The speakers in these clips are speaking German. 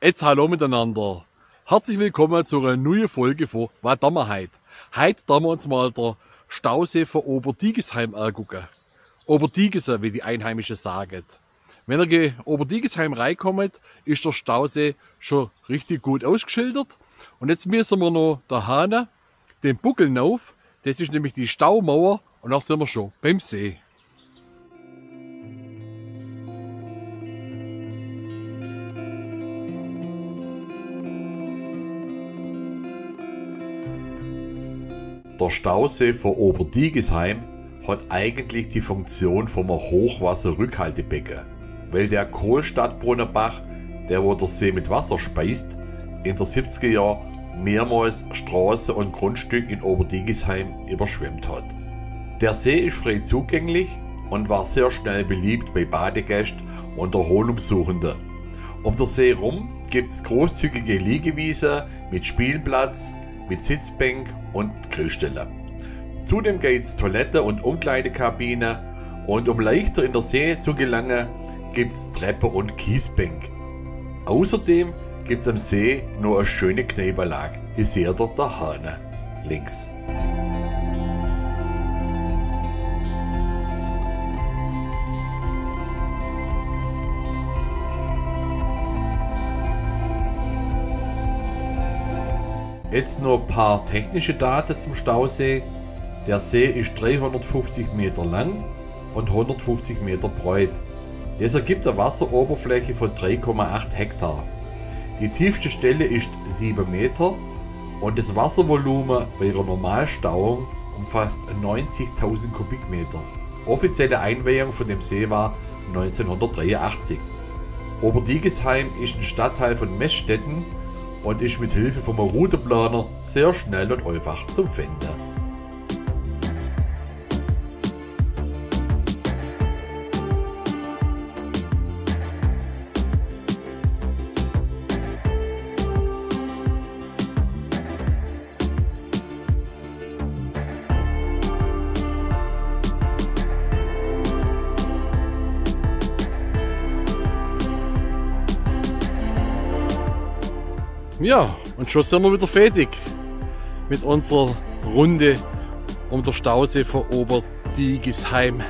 Jetzt hallo miteinander. Herzlich willkommen zu einer neuen Folge von Was tun wir heute? Heute tun wir uns mal der Stausee von Oberdigisheim angucken. Oberdigisheim, wie die Einheimischen sagen. Wenn ihr Oberdigisheim reinkommt, ist der Stausee schon richtig gut ausgeschildert. Und jetzt müssen wir noch da hinten den Buckel rauf. Das ist nämlich die Staumauer und dann sind wir schon beim See. Der Stausee von Oberdigisheim hat eigentlich die Funktion vom Hochwasserrückhaltebecken, weil der Kohlstadtbrunnenbach, der wo der See mit Wasser speist, in den 70er Jahren mehrmals Straßen und Grundstück in Oberdigisheim überschwemmt hat. Der See ist frei zugänglich und war sehr schnell beliebt bei Badegästen und Erholungssuchenden. Um den See herum gibt es großzügige Liegewiesen mit Spielplatz, mit Sitzbank und Grillstelle. Zudem gibt es Toilette und Umkleidekabine und um leichter in den See zu gelangen, gibt es Treppe und Kiesbank. Außerdem gibt es am See noch eine schöne Kneipanlage, die seht ihr da hinten links. Jetzt noch ein paar technische Daten zum Stausee. Der See ist 350 Meter lang und 150 Meter breit. Das ergibt eine Wasseroberfläche von 3,8 Hektar. Die tiefste Stelle ist 7 Meter und das Wasservolumen bei einer Normalstauung umfasst 90.000 Kubikmeter. Offizielle Einweihung von dem See war 1983. Oberdigisheim ist ein Stadtteil von Meßstetten und ist mit Hilfe vom Routenplaner sehr schnell und einfach zum Finden. Ja, und schon sind wir wieder fertig mit unserer Runde um den Stausee von Oberdigisheim.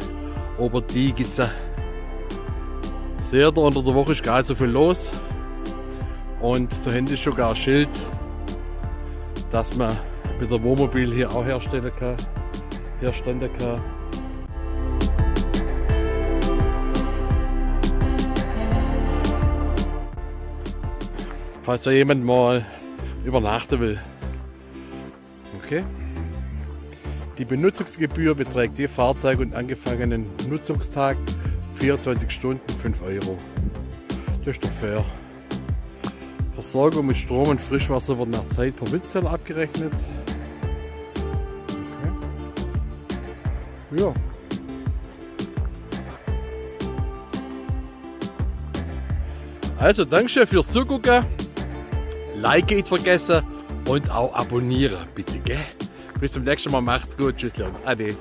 Oberdigisse. Seht ihr, unter der Woche ist gar nicht so viel los. Und da hinten ist sogar ein Schild, dass man mit dem Wohnmobil hier auch herstellen kann. Falls da jemand mal übernachten will. Okay. Die Benutzungsgebühr beträgt je Fahrzeug und angefangenen Nutzungstag 24 Stunden 5 Euro. Das ist doch fair. Versorgung mit Strom und Frischwasser wird nach Zeit per Witzteller abgerechnet. Okay. Ja. Also, Dankeschön fürs Zugucken. Like nicht vergessen und auch abonnieren, bitte, gell? Bis zum nächsten Mal, macht's gut, tschüss und ade.